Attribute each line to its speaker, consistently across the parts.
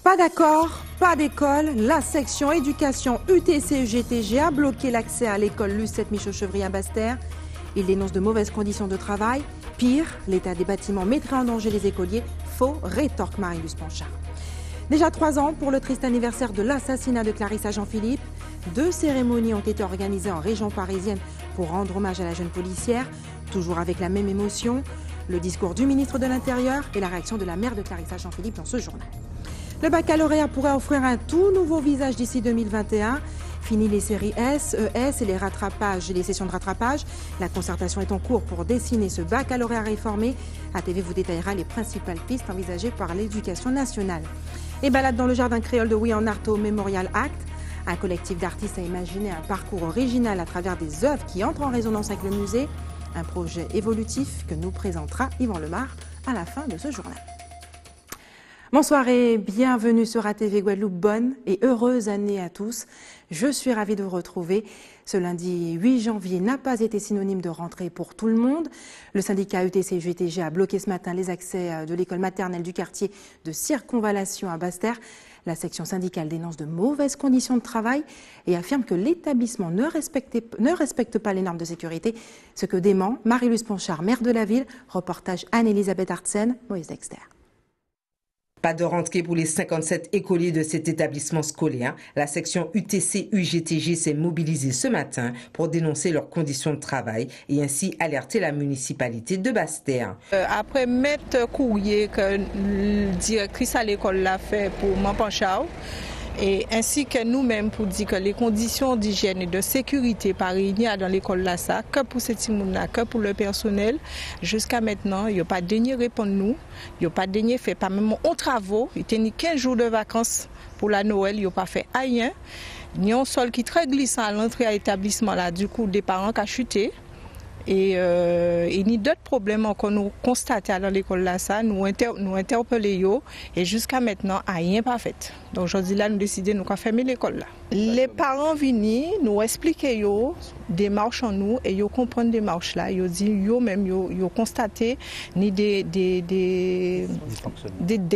Speaker 1: Pas d'accord, pas d'école. La section éducation UTC-UGTG a bloqué l'accès à l'école Lucette Michaud-Chevry à Basse-Terre. Il dénonce de mauvaises conditions de travail. Pire, l'état des bâtiments mettrait en danger les écoliers. Faux, rétorque Marie-Luce Panchard. Déjà 3 ans pour le triste anniversaire de l'assassinat de Clarissa Jean-Philippe. 2 cérémonies ont été organisées en région parisienne pour rendre hommage à la jeune policière. Toujours avec la même émotion, le discours du ministre de l'Intérieur et la réaction de la mère de Clarissa Jean-Philippe dans ce journal. Le baccalauréat pourrait offrir un tout nouveau visage d'ici 2021. Fini les séries S, ES et les rattrapages et les sessions de rattrapage. La concertation est en cours pour dessiner ce baccalauréat réformé. ATV vous détaillera les principales pistes envisagées par l'Éducation nationale. Et balade dans le jardin créole de Oui-en-Artois Memorial Act. Un collectif d'artistes a imaginé un parcours original à travers des œuvres qui entrent en résonance avec le musée. Un projet évolutif que nous présentera Yvan Lemar à la fin de ce journal. Bonsoir et bienvenue sur ATV Guadeloupe. Bonne et heureuse année à tous. Je suis ravie de vous retrouver. Ce lundi 8 janvier n'a pas été synonyme de rentrée pour tout le monde. Le syndicat UTC-UGTG a bloqué ce matin les accès de l'école maternelle du quartier de Circonvallation à Basse-Terre. La section syndicale dénonce de mauvaises conditions de travail et affirme que l'établissement ne respecte pas les normes de sécurité. Ce que dément Marie-Luce Panchard, maire de la ville. Reportage Anne-Elisabeth Artsen, Moïse Dexter.
Speaker 2: Pas de rentrée pour les 57 écoliers de cet établissement scolaire. La section UTC-UGTG s'est mobilisée ce matin pour dénoncer leurs conditions de travail et ainsi alerter la municipalité de Basse-Terre.
Speaker 3: Après mettre courrier que la directrice à l'école l'a fait pour Mampanchao, et ainsi que nous-mêmes pour dire que les conditions d'hygiène et de sécurité pas réunies dans l'école là, ça, que pour ces petits-là, que pour le personnel, jusqu'à maintenant, il n'y a pas daigné répondre nous, il n'y a pas daigné fait pas même en travaux, il y a 15 jours de vacances pour la Noël, il n'y a pas fait rien. Il y a un sol qui est très glissant à l'entrée à l'établissement là, du coup des parents qui ont chuté. Et il y a d'autres problèmes qu'on nous constatés dans l'école là, ça, nous interpellons et jusqu'à maintenant, rien pas fait. Donc aujourd'hui là, nous décidons de fermer l'école là. Les parents viennent nous expliquer des marches en nous et ils comprennent des marches là. Ils disent ils constaté ni des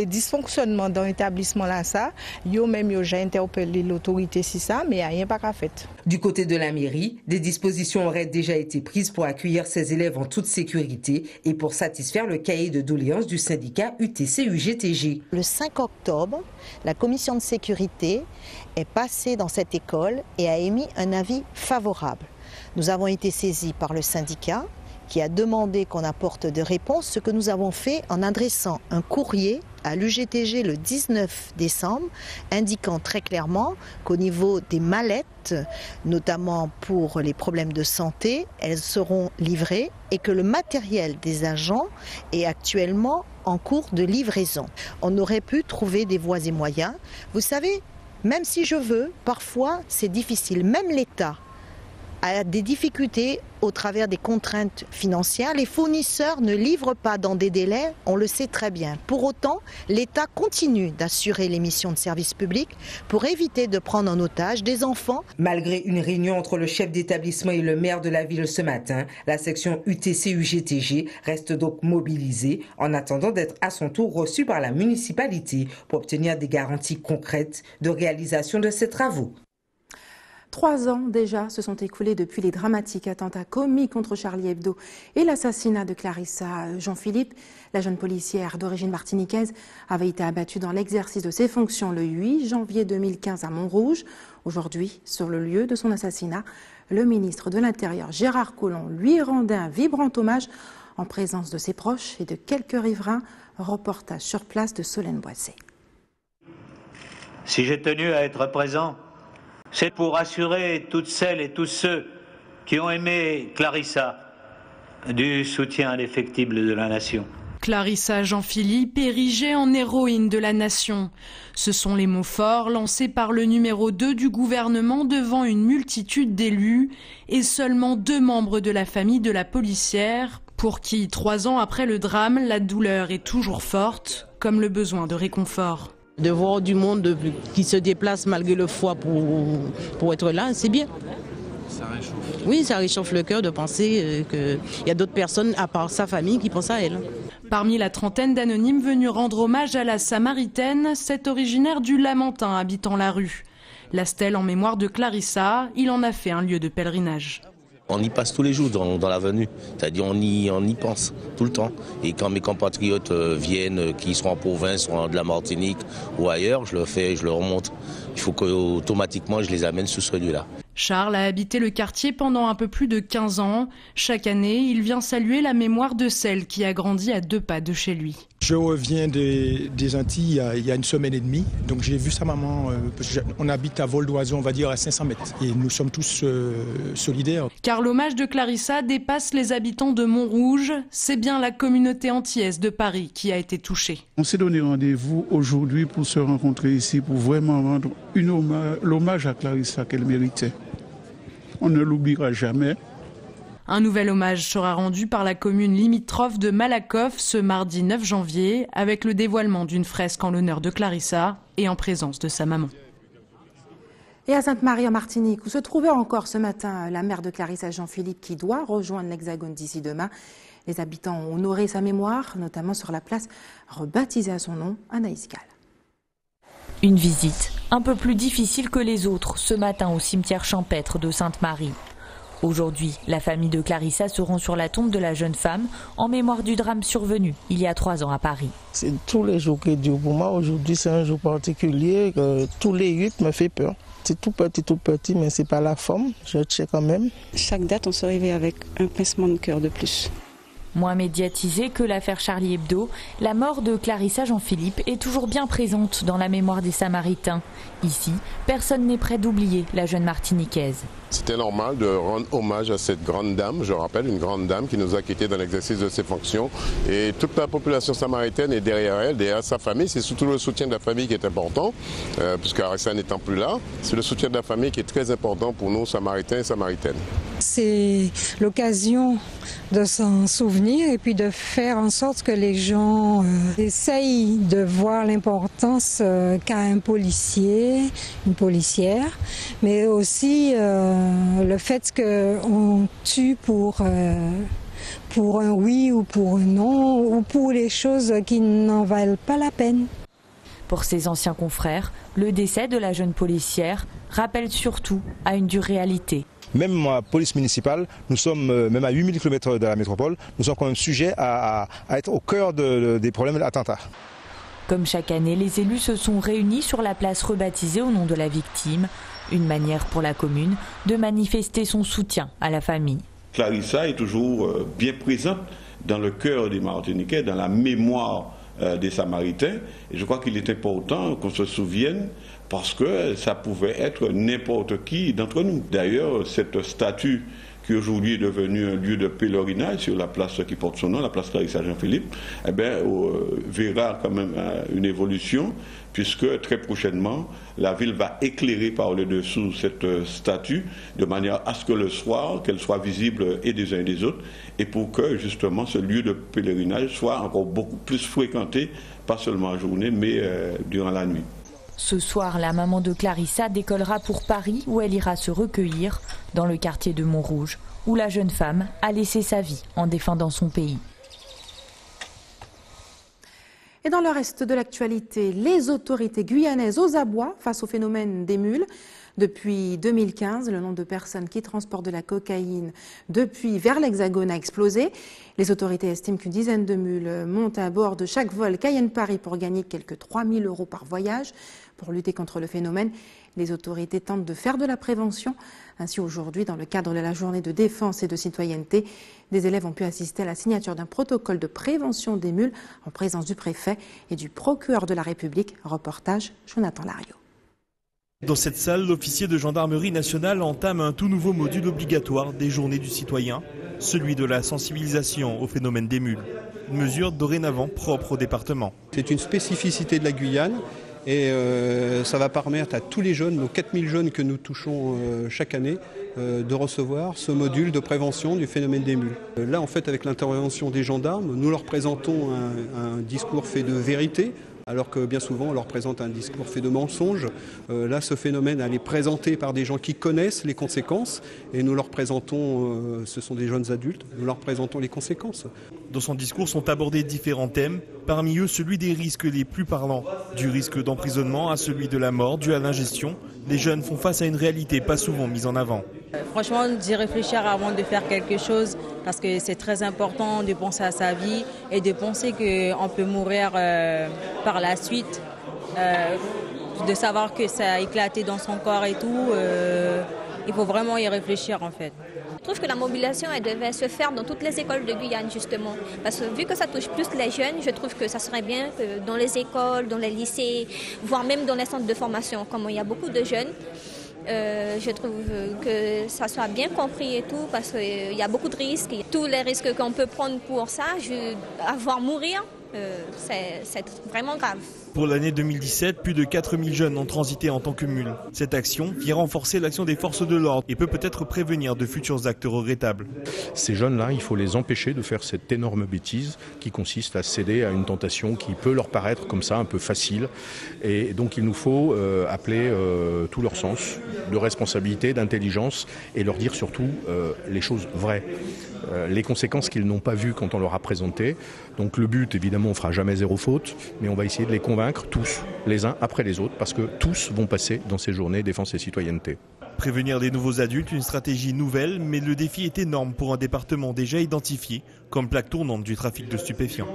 Speaker 3: dysfonctionnements dans l'établissement là ça. J'ai interpellé l'autorité si ça, mais rien pas fait.
Speaker 2: Du côté de la mairie, des dispositions auraient déjà été prises pour accueillir ces élèves en toute sécurité et pour satisfaire le cahier de doléances du syndicat UTC-UGTG.
Speaker 4: Le 5 octobre, la commission de sécurité est passée dans cette école et a émis un avis favorable. Nous avons été saisis par le syndicat qui a demandé qu'on apporte des réponses, ce que nous avons fait en adressant un courrier à l'UGTG le 19 décembre, indiquant très clairement qu'au niveau des mallettes, notamment pour les problèmes de santé, elles seront livrées et que le matériel des agents est actuellement en cours de livraison. On aurait pu trouver des voies et moyens. Vous savez, même si je veux, parfois c'est difficile. Même l'État a des difficultés au travers des contraintes financières. Les fournisseurs ne livrent pas dans des délais, on le sait très bien. Pour autant, l'État continue d'assurer les missions de service public pour éviter de prendre en otage des enfants.
Speaker 2: Malgré une réunion entre le chef d'établissement et le maire de la ville ce matin, la section UTC-UGTG reste donc mobilisée en attendant d'être à son tour reçue par la municipalité pour obtenir des garanties concrètes de réalisation de ces travaux.
Speaker 1: 3 ans déjà se sont écoulés depuis les dramatiques attentats commis contre Charlie Hebdo et l'assassinat de Clarissa Jean-Philippe. La jeune policière d'origine martiniquaise avait été abattue dans l'exercice de ses fonctions le 8 janvier 2015 à Montrouge. Aujourd'hui, sur le lieu de son assassinat, le ministre de l'Intérieur Gérard Collomb lui rendait un vibrant hommage en présence de ses proches et de quelques riverains. Reportage sur place de Solène Boissé.
Speaker 5: Si j'ai tenu à être présent, c'est pour assurer toutes celles et tous ceux qui ont aimé Clarissa du soutien indéfectible de la nation.
Speaker 6: Clarissa Jean-Philippe érigée en héroïne de la nation. Ce sont les mots forts lancés par le numéro 2 du gouvernement devant une multitude d'élus et seulement 2 membres de la famille de la policière, pour qui 3 ans après le drame, la douleur est toujours forte, comme le besoin de réconfort.
Speaker 7: De voir du monde qui se déplace malgré le froid pour être là, c'est bien. Ça réchauffe.
Speaker 8: Oui, ça réchauffe le cœur de penser qu'il y a d'autres personnes, à part sa famille, qui pensent à elle.
Speaker 6: Parmi la trentaine d'anonymes venus rendre hommage à la Samaritaine, cet originaire du Lamentin habitant la rue. La stèle en mémoire de Clarissa, il en a fait un lieu de pèlerinage.
Speaker 9: On y passe tous les jours dans l'avenue, c'est-à-dire on y pense tout le temps. Et quand mes compatriotes viennent, qui sont en province, ou de la Martinique ou ailleurs, je le remonte. Il faut qu'automatiquement je les amène sur ce lieu-là.
Speaker 6: Charles a habité le quartier pendant un peu plus de 15 ans. Chaque année, il vient saluer la mémoire de celle qui a grandi à 2 pas de chez lui.
Speaker 10: Je reviens des Antilles il y a une semaine et demie. Donc j'ai vu sa maman, on habite à vol d'oiseau, on va dire à 500 mètres. Et nous sommes tous solidaires.
Speaker 6: Car l'hommage de Clarissa dépasse les habitants de Montrouge. C'est bien la communauté antillaise de Paris qui a été touchée.
Speaker 11: On s'est donné rendez-vous aujourd'hui pour se rencontrer ici, pour vraiment rendre l'hommage à Clarissa qu'elle méritait. On ne l'oubliera jamais.
Speaker 6: Un nouvel hommage sera rendu par la commune limitrophe de Malakoff ce mardi 9 janvier avec le dévoilement d'une fresque en l'honneur de Clarissa et en présence de sa maman.
Speaker 1: Et à Sainte-Marie en Martinique, où se trouvait encore ce matin la mère de Clarissa, Jean-Philippe, qui doit rejoindre l'Hexagone d'ici demain. Les habitants ont honoré sa mémoire, notamment sur la place rebaptisée à son nom, Anaïs Gall.
Speaker 12: Une visite un peu plus difficile que les autres ce matin au cimetière champêtre de Sainte-Marie. Aujourd'hui, la famille de Clarissa se rend sur la tombe de la jeune femme en mémoire du drame survenu il y a 3 ans à Paris.
Speaker 13: C'est tous les jours qui durent pour moi. Aujourd'hui, c'est un jour particulier. Tous les 8 me fait peur. C'est tout petit, mais c'est pas la forme. Je tiens quand même.
Speaker 14: Chaque date, on se réveille avec un pincement de cœur de plus.
Speaker 12: Moins médiatisée que l'affaire Charlie Hebdo, la mort de Clarissa Jean-Philippe est toujours bien présente dans la mémoire des Samaritains. Ici, personne n'est prêt d'oublier la jeune Martiniquaise.
Speaker 15: C'était normal de rendre hommage à cette grande dame, je rappelle, une grande dame qui nous a quittés dans l'exercice de ses fonctions. Et toute la population samaritaine est derrière elle, derrière sa famille. C'est surtout le soutien de la famille qui est important, puisque Clarissa n'étant plus là. C'est le soutien de la famille qui est très important pour nous, Samaritains et Samaritaines.
Speaker 16: C'est l'occasion de s'en souvenir et puis de faire en sorte que les gens essayent de voir l'importance qu'a un policier, une policière, mais aussi le fait qu'on tue pour un oui ou pour un non, ou pour les choses qui n'en valent pas la peine.
Speaker 12: Pour ses anciens confrères, le décès de la jeune policière rappelle surtout à une dure réalité.
Speaker 17: Même la police municipale, nous sommes même à 8000 km de la métropole, nous sommes quand même sujets à être au cœur des problèmes d'attentats.
Speaker 12: Comme chaque année, les élus se sont réunis sur la place rebaptisée au nom de la victime. Une manière pour la commune de manifester son soutien à la famille.
Speaker 18: Clarissa est toujours bien présente dans le cœur des Martiniquais, dans la mémoire des Samaritains. Et je crois qu'il est important qu'on se souvienne parce que ça pouvait être n'importe qui d'entre nous. D'ailleurs, cette statue qui aujourd'hui est devenue un lieu de pèlerinage sur la place qui porte son nom, la place Clarissa Jean-Philippe, verra quand même une évolution puisque très prochainement, la ville va éclairer par le dessous cette statue de manière à ce que le soir, qu'elle soit visible et des uns et des autres et pour que justement ce lieu de pèlerinage soit encore beaucoup plus fréquenté, pas seulement en journée mais durant la nuit.
Speaker 12: Ce soir, la maman de Clarissa décollera pour Paris où elle ira se recueillir dans le quartier de Montrouge où la jeune femme a laissé sa vie en défendant son pays.
Speaker 1: Et dans le reste de l'actualité, les autorités guyanaises aux abois face au phénomène des mules. Depuis 2015, le nombre de personnes qui transportent de la cocaïne depuis vers l'Hexagone a explosé. Les autorités estiment qu'une dizaine de mules montent à bord de chaque vol Cayenne-Paris pour gagner quelques 3 000 € par voyage. Pour lutter contre le phénomène, les autorités tentent de faire de la prévention. Ainsi, aujourd'hui, dans le cadre de la journée de défense et de citoyenneté, des élèves ont pu assister à la signature d'un protocole de prévention des mules en présence du préfet et du procureur de la République. Reportage Jonathan Lariot.
Speaker 19: Dans cette salle, l'officier de gendarmerie nationale entame un tout nouveau module obligatoire des journées du citoyen, celui de la sensibilisation au phénomène des mules. Une mesure dorénavant propre au département.
Speaker 20: C'est une spécificité de la Guyane et ça va permettre à tous les jeunes, nos 4000 jeunes que nous touchons chaque année, de recevoir ce module de prévention du phénomène des mules. Là, en fait, avec l'intervention des gendarmes, nous leur présentons un discours fait de vérité, alors que bien souvent on leur présente un discours fait de mensonges. Là, ce phénomène, elle est présenté par des gens qui connaissent les conséquences et nous leur présentons, ce sont des jeunes adultes, nous leur présentons les conséquences.
Speaker 19: Dans son discours sont abordés différents thèmes, parmi eux celui des risques les plus parlants. Du risque d'emprisonnement à celui de la mort dû à l'ingestion, les jeunes font face à une réalité pas souvent mise en avant.
Speaker 7: Franchement, d'y réfléchir avant de faire quelque chose, parce que c'est très important de penser à sa vie et de penser qu'on peut mourir par la suite, de savoir que ça a éclaté dans son corps et tout. Il faut vraiment y réfléchir en fait.
Speaker 21: Je trouve que la mobilisation elle devait se faire dans toutes les écoles de Guyane justement. Parce que vu que ça touche plus les jeunes, je trouve que ça serait bien que dans les écoles, dans les lycées, voire même dans les centres de formation, comme il y a beaucoup de jeunes, je trouve que ça soit bien compris et tout, parce qu'il y a beaucoup de risques. Tous les risques qu'on peut prendre pour ça, avoir mourir, c'est vraiment grave.
Speaker 19: Pour l'année 2017, plus de 4000 jeunes ont transité en tant que mules. Cette action vient renforcer l'action des forces de l'ordre et peut peut-être prévenir de futurs actes regrettables.
Speaker 22: Ces jeunes-là, il faut les empêcher de faire cette énorme bêtise qui consiste à céder à une tentation qui peut leur paraître comme ça un peu facile. Et donc il nous faut appeler tout leur sens de responsabilité, d'intelligence et leur dire surtout les choses vraies. Les conséquences qu'ils n'ont pas vues quand on leur a présenté. Donc le but, évidemment, on ne fera jamais zéro faute, mais on va essayer de les convaincre tous, les uns après les autres, parce que tous vont passer dans ces journées défense et citoyenneté.
Speaker 19: Prévenir des nouveaux adultes, une stratégie nouvelle, mais le défi est énorme pour un département déjà identifié comme plaque tournante du trafic de stupéfiants.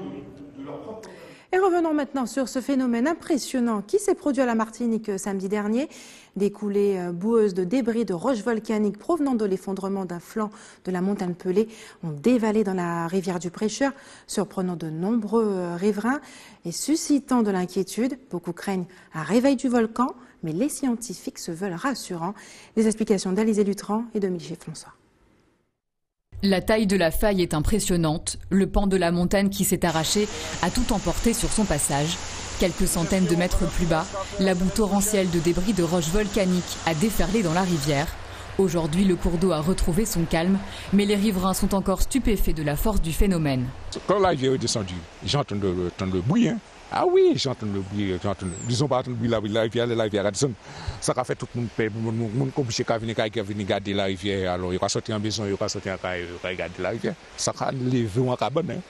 Speaker 1: Et revenons maintenant sur ce phénomène impressionnant qui s'est produit à la Martinique samedi dernier. Des coulées boueuses de débris de roches volcaniques provenant de l'effondrement d'un flanc de la montagne Pelée ont dévalé dans la rivière du Prêcheur, surprenant de nombreux riverains et suscitant de l'inquiétude. Beaucoup craignent un réveil du volcan, mais les scientifiques se veulent rassurants. Les explications d'Alizé Lutran et de Michel François.
Speaker 23: La taille de la faille est impressionnante. Le pan de la montagne qui s'est arraché a tout emporté sur son passage. Quelques centaines de mètres plus bas, la boue torrentielle de débris de roches volcaniques a déferlé dans la rivière. Aujourd'hui, le cours d'eau a retrouvé son calme, mais les riverains sont encore stupéfaits de la force du phénomène.
Speaker 24: Quand la rivière est descendue, j'entends le bruit. Ah oui, j'entends le bruit. Disons pas entendre le bruit, la rivière a descendu. Ça a fait tout le monde peur, le monde obligé à venir garder la rivière. Alors, il va sortir en maison, il va sortir en regarder la rivière. Ça a levé en cabane.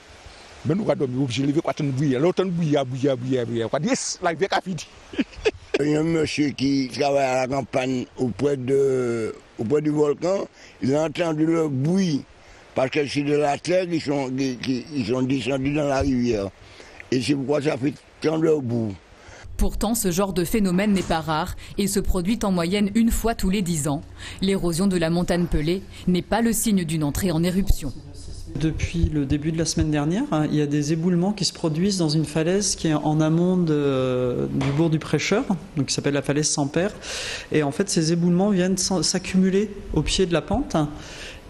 Speaker 24: Mais nous avons obligé de lever quand on bruit. Alors, on bruit. Yes, la rivière a fini.
Speaker 25: Il y a un monsieur qui travaille à la campagne auprès du volcan. Il a entendu le bruit parce que c'est de la terre qui sont descendus dans la rivière. Et c'est pourquoi ça fait tant de boue.
Speaker 23: Pourtant, ce genre de phénomène n'est pas rare et se produit en moyenne une fois tous les 10 ans. L'érosion de la montagne Pelée n'est pas le signe d'une entrée en éruption.
Speaker 26: Depuis le début de la semaine dernière, il y a des éboulements qui se produisent dans une falaise qui est en amont du bourg du Prêcheur, donc qui s'appelle la falaise sans père. Et en fait, ces éboulements viennent s'accumuler au pied de la pente.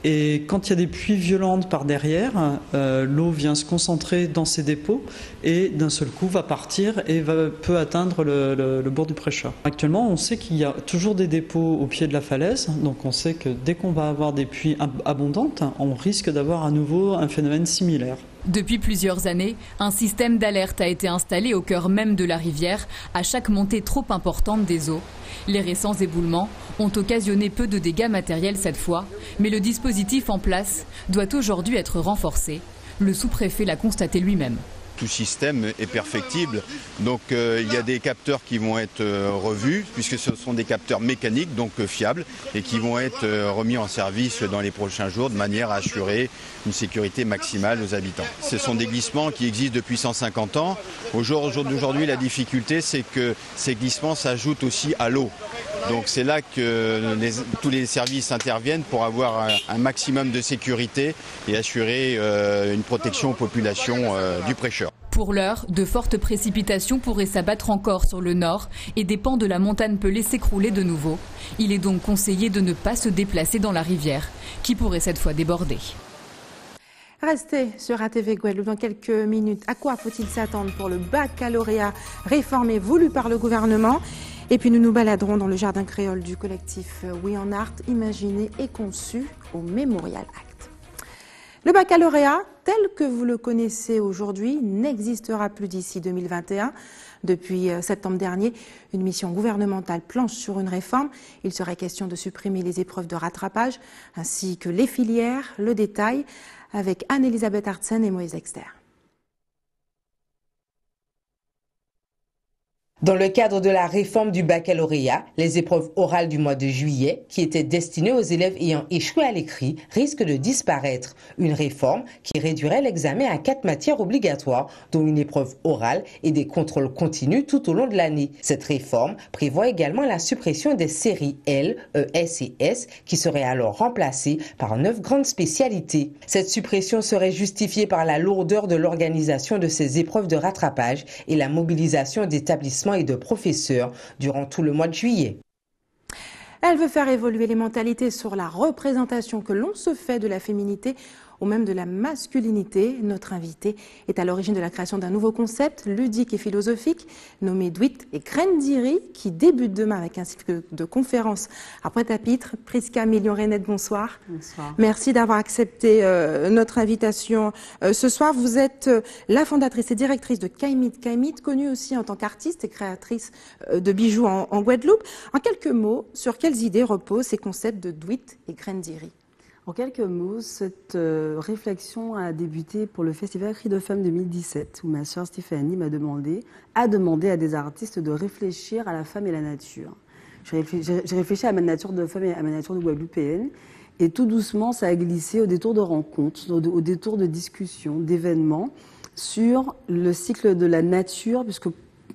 Speaker 26: Et quand il y a des pluies violentes par derrière, l'eau vient se concentrer dans ces dépôts et d'un seul coup va partir et peut atteindre le bord du Prêcheur. Actuellement, on sait qu'il y a toujours des dépôts au pied de la falaise, donc on sait que dès qu'on va avoir des pluies abondantes, on risque d'avoir à nouveau un phénomène similaire.
Speaker 23: Depuis plusieurs années, un système d'alerte a été installé au cœur même de la rivière à chaque montée trop importante des eaux. Les récents éboulements ont occasionné peu de dégâts matériels cette fois, mais le dispositif en place doit aujourd'hui être renforcé. Le sous-préfet l'a constaté lui-même.
Speaker 27: Tout système est perfectible, donc il y a des capteurs qui vont être revus, puisque ce sont des capteurs mécaniques, donc fiables, et qui vont être remis en service dans les prochains jours de manière à assurer une sécurité maximale aux habitants. Ce sont des glissements qui existent depuis 150 ans. Au jour d'aujourd'hui, la difficulté, c'est que ces glissements s'ajoutent aussi à l'eau. Donc c'est là que tous les services interviennent pour avoir un maximum de sécurité et assurer une protection aux populations du Prêcheur.
Speaker 23: Pour l'heure, de fortes précipitations pourraient s'abattre encore sur le nord et des pans de la montagne Pelée s'écrouler de nouveau. Il est donc conseillé de ne pas se déplacer dans la rivière, qui pourrait cette fois déborder.
Speaker 1: Restez sur ATV Guadeloupe dans quelques minutes. À quoi faut-il s'attendre pour le baccalauréat réformé voulu par le gouvernement ? Et puis nous nous baladerons dans le jardin créole du collectif We en Art, imaginé et conçu au Memorial Act. Le baccalauréat, tel que vous le connaissez aujourd'hui, n'existera plus d'ici 2021. Depuis septembre dernier, une mission gouvernementale planche sur une réforme. Il serait question de supprimer les épreuves de rattrapage ainsi que les filières. Le détail avec Anne-Elisabeth Artsen et Moïse Exter.
Speaker 2: Dans le cadre de la réforme du baccalauréat, les épreuves orales du mois de juillet, qui étaient destinées aux élèves ayant échoué à l'écrit, risquent de disparaître. Une réforme qui réduirait l'examen à 4 matières obligatoires, dont une épreuve orale et des contrôles continus tout au long de l'année. Cette réforme prévoit également la suppression des séries L, ES et S, qui seraient alors remplacées par 9 grandes spécialités. Cette suppression serait justifiée par la lourdeur de l'organisation de ces épreuves de rattrapage et la mobilisation d'établissements et de professeurs durant tout le mois de juillet.
Speaker 1: Elle veut faire évoluer les mentalités sur la représentation que l'on se fait de la féminité ou même de la masculinité. Notre invité est à l'origine de la création d'un nouveau concept ludique et philosophique nommé Dwight et Grandiri, qui débute demain avec un cycle de conférences à Pointe-à-Pitre. Prisca Million-Renette, bonsoir.
Speaker 3: Bonsoir.
Speaker 1: Merci d'avoir accepté notre invitation ce soir. Vous êtes la fondatrice et directrice de Kaimit. Kaimit, connue aussi en tant qu'artiste et créatrice de bijoux en Guadeloupe. En quelques mots, sur quelles idées reposent ces concepts de Dwight et Grandiri?
Speaker 3: En quelques mots, cette réflexion a débuté pour le Festival Cris de Femmes 2017, où ma sœur Stéphanie a demandé à des artistes de réfléchir à la femme et la nature. J'ai réfléchi à ma nature de femme et à ma nature de Guadeloupéenne, et tout doucement, ça a glissé au détour de rencontres, au détour de discussions, d'événements, sur le cycle de la nature, puisque,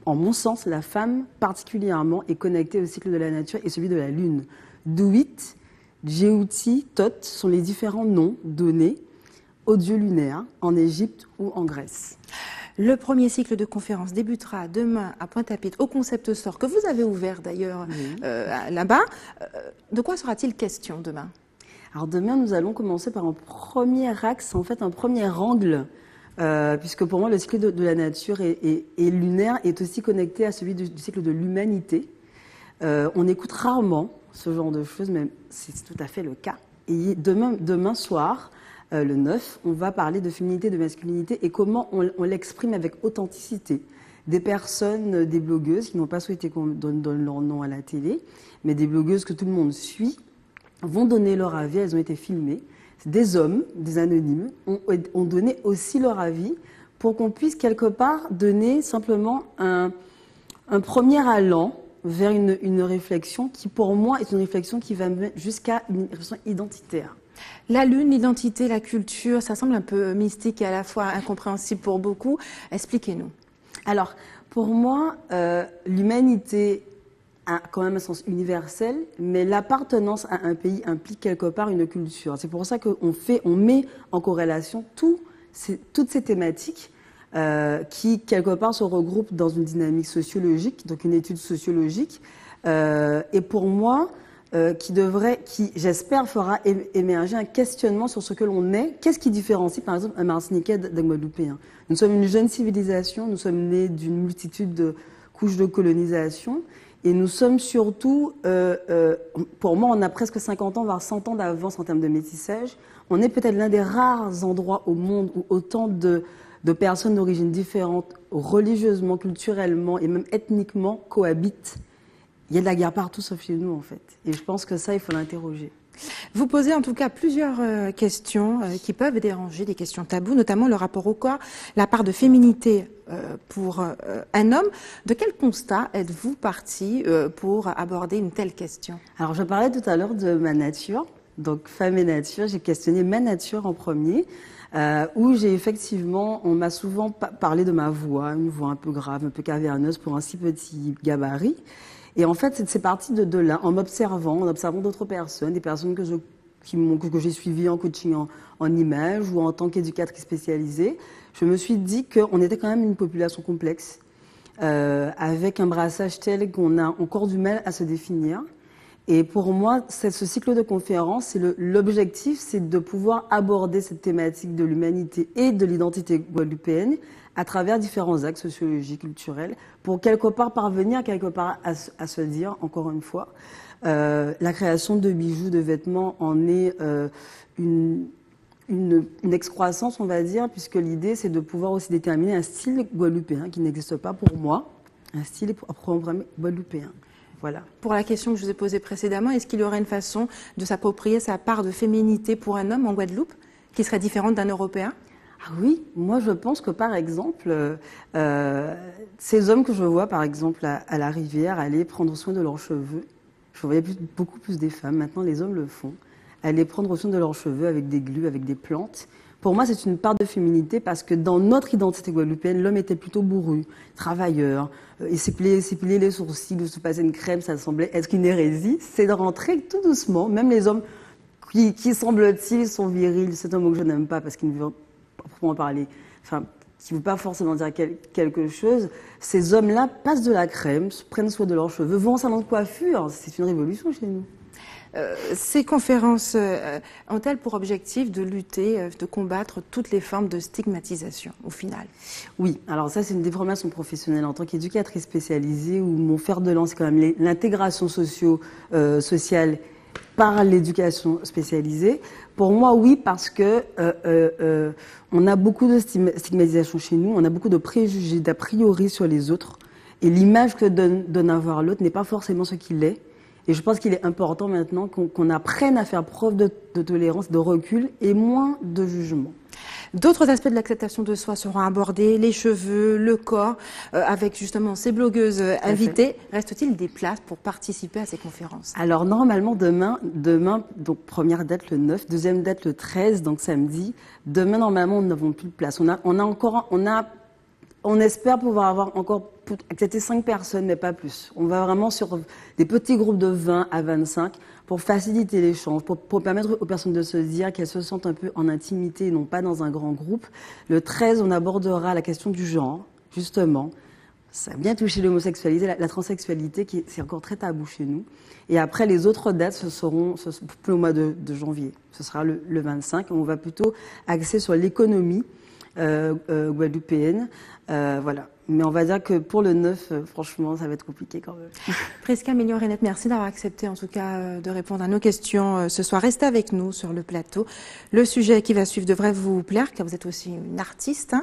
Speaker 3: en mon sens, la femme particulièrement est connectée au cycle de la nature et celui de la lune. Dwight, Djéouti, Thoth sont les différents noms donnés aux dieux lunaires en Égypte ou en Grèce.
Speaker 1: Le premier cycle de conférences débutera demain à Pointe-à-Pitre au Concept Store, que vous avez ouvert d'ailleurs là-bas. De quoi sera-t-il question demain?
Speaker 3: Alors demain, nous allons commencer par un premier axe, en fait un premier angle, puisque pour moi le cycle de la nature et lunaire est aussi connecté à celui du cycle de l'humanité. On écoute rarement ce genre de choses, mais c'est tout à fait le cas. Et demain soir, le 9, on va parler de féminité, de masculinité et comment on l'exprime avec authenticité. Des personnes, des blogueuses qui n'ont pas souhaité qu'on donne leur nom à la télé, mais des blogueuses que tout le monde suit, vont donner leur avis, elles ont été filmées. Des hommes, des anonymes, ont donné aussi leur avis pour qu'on puisse quelque part donner simplement un premier allant vers une réflexion qui, pour moi, est une réflexion qui va jusqu'à une réflexion identitaire.
Speaker 1: La lune, l'identité, la culture, ça semble un peu mystique et à la fois incompréhensible pour beaucoup. Expliquez-nous.
Speaker 3: Alors, pour moi, l'humanité a quand même un sens universel, mais l'appartenance à un pays implique quelque part une culture. C'est pour ça qu'on met en corrélation toutes ces thématiques qui, quelque part, se regroupent dans une dynamique sociologique, donc une étude sociologique. Et pour moi, qui j'espère, fera émerger un questionnement sur ce que l'on est. Qu'est-ce qui différencie, par exemple, un Martiniquais d'un Guadeloupéen? Nous sommes une jeune civilisation, nous sommes nés d'une multitude de couches de colonisation, et nous sommes surtout, pour moi, on a presque 50 ans, voire 100 ans d'avance en termes de métissage. On est peut-être l'un des rares endroits au monde où autant de personnes d'origine différentes, religieusement, culturellement et même ethniquement, cohabitent. Il y a de la guerre partout sauf chez nous, en fait. Et je pense que ça, il faut l'interroger.
Speaker 1: Vous posez en tout cas plusieurs questions qui peuvent déranger, des questions taboues, notamment le rapport au corps, la part de féminité pour un homme. De quel constat êtes-vous parti pour aborder une telle question?
Speaker 3: Alors, je parlais tout à l'heure de ma nature, donc femme et nature. J'ai questionné ma nature en premier. Où j'ai effectivement, on m'a souvent parlé de ma voix, une voix un peu grave, un peu caverneuse pour un si petit gabarit. Et en fait, c'est parti de là, en observant d'autres personnes, des personnes que j'ai suivies en coaching en images ou en tant qu'éducatrice spécialisée. Je me suis dit qu'on était quand même une population complexe, avec un brassage tel qu'on a encore du mal à se définir. Et pour moi, ce cycle de conférences, l'objectif, c'est de pouvoir aborder cette thématique de l'humanité et de l'identité guadeloupéenne à travers différents axes sociologiques, culturels, pour quelque part parvenir à se dire, encore une fois, la création de bijoux, de vêtements en est une excroissance, on va dire, puisque l'idée, c'est de pouvoir aussi déterminer un style guadeloupéen qui n'existe pas pour moi, Un style proprement guadeloupéen. Voilà.
Speaker 1: Pour la question que je vous ai posée précédemment, est-ce qu'il y aurait une façon de s'approprier sa part de féminité pour un homme en Guadeloupe qui serait différente d'un Européen?
Speaker 3: Ah oui, moi je pense que par exemple, ces hommes que je vois par exemple à la rivière aller prendre soin de leurs cheveux, je voyais beaucoup plus des femmes, maintenant les hommes le font, aller prendre soin de leurs cheveux avec des glues, avec des plantes. Pour moi, c'est une part de féminité parce que dans notre identité guadeloupéenne, l'homme était plutôt bourru, travailleur, il s'épilait les sourcils ou se passait une crème, ça semblait être une hérésie. C'est de rentrer tout doucement, même les hommes qui semble-t-il sont virils, c'est un mot que je n'aime pas parce qu'il ne veut pas proprement parler, enfin, qui ne veut pas forcément dire quelque chose. Ces hommes-là passent de la crème, prennent soin de leurs cheveux, vont en salon de coiffure, c'est une révolution chez nous.
Speaker 1: Ces conférences ont-elles pour objectif de lutter, de combattre toutes les formes de stigmatisation au final?
Speaker 3: Oui, alors ça c'est une déformation professionnelle en tant qu'éducatrice spécialisée où mon fer de lance c'est quand même l'intégration sociale par l'éducation spécialisée. Pour moi oui parce que on a beaucoup de stigmatisation chez nous, on a beaucoup de préjugés, d'a priori sur les autres et l'image que donne avoir l'autre n'est pas forcément ce qu'il est. Et je pense qu'il est important maintenant qu'on apprenne à faire preuve de tolérance, de recul et moins de jugement.
Speaker 1: D'autres aspects de l'acceptation de soi seront abordés, les cheveux, le corps, avec justement ces blogueuses invitées. Reste-t-il des places pour participer à ces conférences?
Speaker 3: Alors normalement demain, donc première date le 9, deuxième date le 13, donc samedi. Demain normalement nous n'avons plus de place. On espère pouvoir avoir encore accepter 5 personnes, mais pas plus. On va vraiment sur des petits groupes de 20 à 25 pour faciliter l'échange, pour permettre aux personnes de se dire qu'elles se sentent un peu en intimité et non pas dans un grand groupe. Le 13, on abordera la question du genre, justement. Ça a bien touché l'homosexualité, la transsexualité, c'est encore très tabou chez nous. Et après, les autres dates, ce seront plus au mois de janvier. Ce sera le 25. On va plutôt axer sur l'économie guadeloupéenne. Voilà. Mais on va dire que pour le 9, franchement, ça va être compliqué quand même.
Speaker 1: Prisca Mignon-Renette, merci d'avoir accepté en tout cas de répondre à nos questions ce soir. Restez avec nous sur le plateau. Le sujet qui va suivre devrait vous plaire, car vous êtes aussi une artiste.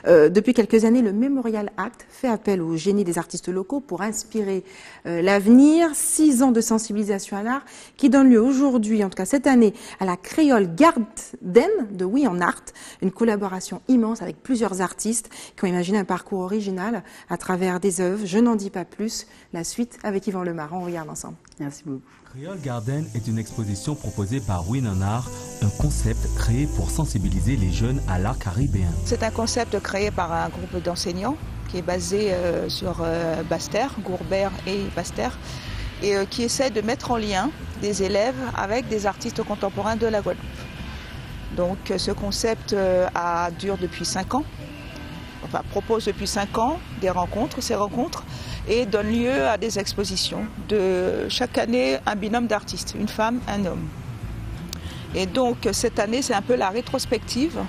Speaker 1: Depuis quelques années, le Memorial Act fait appel au génie des artistes locaux pour inspirer l'avenir. 6 ans de sensibilisation à l'art qui donne lieu aujourd'hui, en tout cas cette année, à la Creole Garden de Oui en Art, une collaboration immense avec plusieurs artistes qui ont imaginé un parcours original à travers des œuvres. Je n'en dis pas plus. La suite avec Yvan Lemarin. On regarde ensemble.
Speaker 3: Merci beaucoup.
Speaker 4: Creole Garden est une exposition proposée par Win en Art, un concept créé pour sensibiliser les jeunes à l'art caribéen.
Speaker 5: C'est un concept créé par un groupe d'enseignants qui est basé sur Basse-Terre, Gourbert et Basse-Terre, et qui essaie de mettre en lien des élèves avec des artistes contemporains de la Guadeloupe. Donc ce concept dure depuis 5 ans. Enfin, propose depuis 5 ans ces rencontres, et donne lieu à des expositions. Chaque année, un binôme d'artistes, une femme, un homme. Et donc, cette année, c'est un peu la rétrospective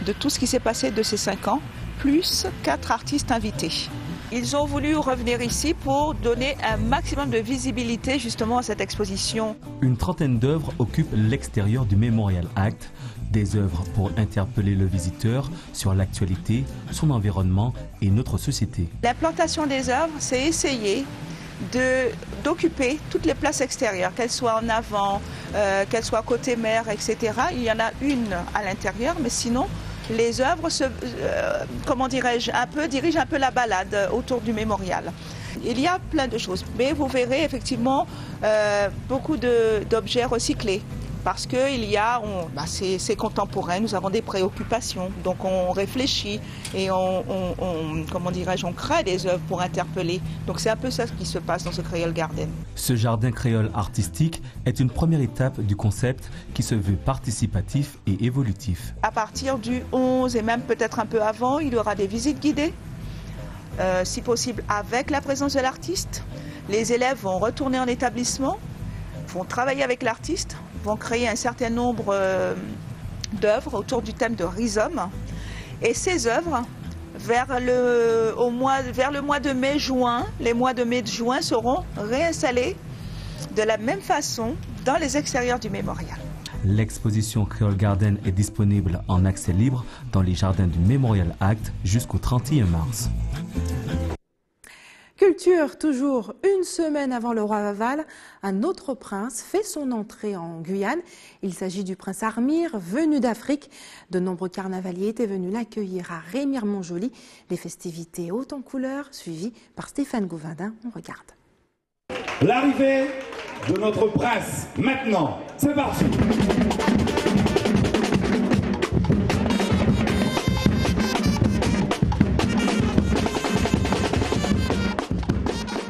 Speaker 5: de tout ce qui s'est passé de ces 5 ans, plus 4 artistes invités. Ils ont voulu revenir ici pour donner un maximum de visibilité justement à cette exposition.
Speaker 4: Une trentaine d'œuvres occupent l'extérieur du Memorial Act. Des œuvres pour interpeller le visiteur sur l'actualité, son environnement et notre société.
Speaker 5: L'implantation des œuvres, c'est essayer d'occuper toutes les places extérieures, qu'elles soient en avant, qu'elles soient côté mer, etc. Il y en a une à l'intérieur, mais sinon, les œuvres dirigent un peu la balade autour du mémorial. Il y a plein de choses, mais vous verrez effectivement beaucoup d'objets recyclés. Parce que c'est contemporain, nous avons des préoccupations, donc on réfléchit et on crée des œuvres pour interpeller. Donc c'est un peu ça qui se passe dans ce Creole Garden.
Speaker 4: Ce jardin créole artistique est une première étape du concept qui se veut participatif et évolutif.
Speaker 5: À partir du 11 et même peut-être un peu avant, il y aura des visites guidées, si possible avec la présence de l'artiste. Les élèves vont retourner en établissement, vont travailler avec l'artiste, vont créer un certain nombre d'œuvres autour du thème de rhizome. Et ces œuvres, vers le mois de mai-juin, les mois de mai-juin seront réinstallées de la même façon dans les extérieurs du mémorial.
Speaker 4: L'exposition Creole Garden est disponible en accès libre dans les jardins du Memorial Act jusqu'au 31 mars.
Speaker 1: Culture, toujours une semaine avant le roi Vaval, un autre prince fait son entrée en Guyane. Il s'agit du prince Armir, venu d'Afrique. De nombreux carnavaliers étaient venus l'accueillir à Rémiremont-Joly. Des festivités hautes en couleurs, suivies par Stéphane Gouvindin. On regarde.
Speaker 6: L'arrivée de notre prince, maintenant, c'est parti.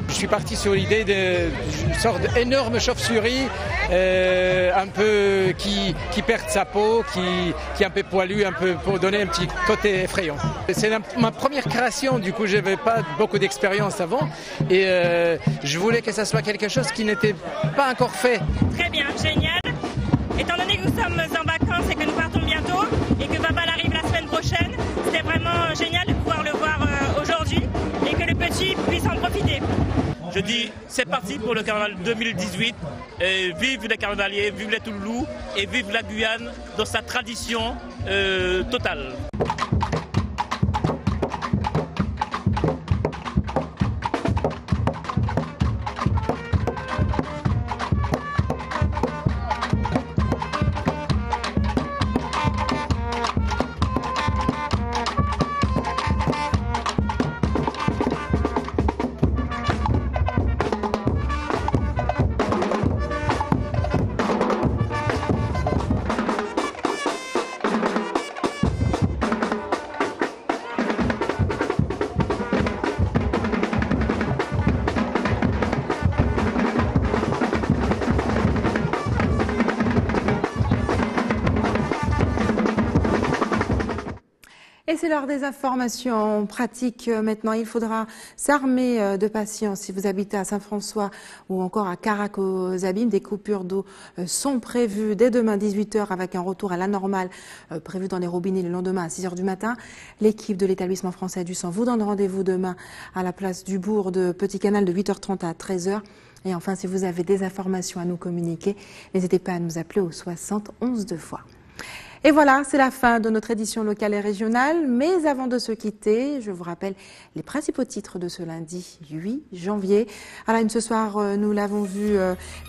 Speaker 8: Je suis parti sur l'idée d'une sorte d'énorme chauve-souris, un peu qui perd sa peau, qui est un peu poilu, un peu pour donner un petit côté effrayant. C'est ma première création, du coup je n'avais pas beaucoup d'expérience avant et je voulais que ça soit quelque chose qui n'était pas encore fait.
Speaker 9: Très bien, génial. Étant donné que nous sommes en vacances et que nous partons bientôt et que Vaval arrive la semaine prochaine, c'était vraiment génial de pouvoir le voir aujourd'hui et que le petit puisse en profiter.
Speaker 10: Je dis, c'est parti pour le carnaval 2018. Et vive les carnavaliers, vive les Touloulous et vive la Guyane dans sa tradition totale.
Speaker 1: Et c'est l'heure des informations pratiques. Maintenant, il faudra s'armer de patience. Si vous habitez à Saint-François ou encore à Carac-aux-Abîmes, des coupures d'eau sont prévues dès demain 18h avec un retour à la normale prévu dans les robinets le lendemain à 6h du matin. L'équipe de l'établissement français du sang vous donne rendez-vous demain à la place du bourg de Petit Canal de 8h30 à 13h. Et enfin, si vous avez des informations à nous communiquer, n'hésitez pas à nous appeler au 60 11 2 fois. Et voilà, c'est la fin de notre édition locale et régionale. Mais avant de se quitter, je vous rappelle les principaux titres de ce lundi 8 janvier. À la une ce soir, nous l'avons vu,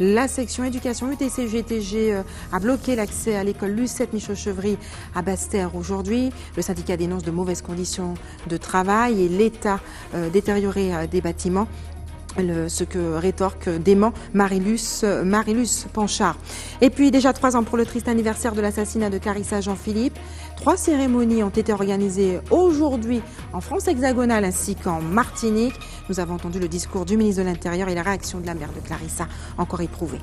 Speaker 1: la section éducation UTC-GTG a bloqué l'accès à l'école Lucette Michaud-Chevry à Basse-Terre aujourd'hui. Le syndicat dénonce de mauvaises conditions de travail et l'état détérioré des bâtiments. Ce que rétorque dément Marilus Panchard. Et puis déjà 3 ans pour le triste anniversaire de l'assassinat de Clarissa Jean-Philippe. 3 cérémonies ont été organisées aujourd'hui en France hexagonale ainsi qu'en Martinique. Nous avons entendu le discours du ministre de l'Intérieur et la réaction de la mère de Clarissa, encore éprouvée.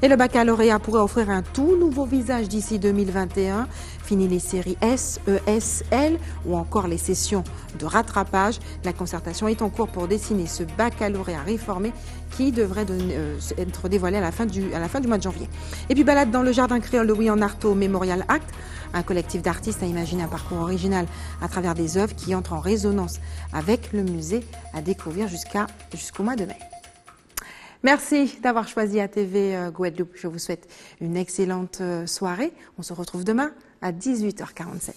Speaker 1: Et le baccalauréat pourrait offrir un tout nouveau visage d'ici 2021. Fini les séries S, ES, L ou encore les sessions de rattrapage. La concertation est en cours pour dessiner ce baccalauréat réformé qui devrait être dévoilé à la fin du mois de janvier. Et puis balade dans le jardin créole de Ouillan-Artaud Memorial Act. Un collectif d'artistes a imaginé un parcours original à travers des œuvres qui entrent en résonance avec le musée à découvrir jusqu'au mois de mai. Merci d'avoir choisi ATV Guadeloupe. Je vous souhaite une excellente soirée. On se retrouve demain à 18h47.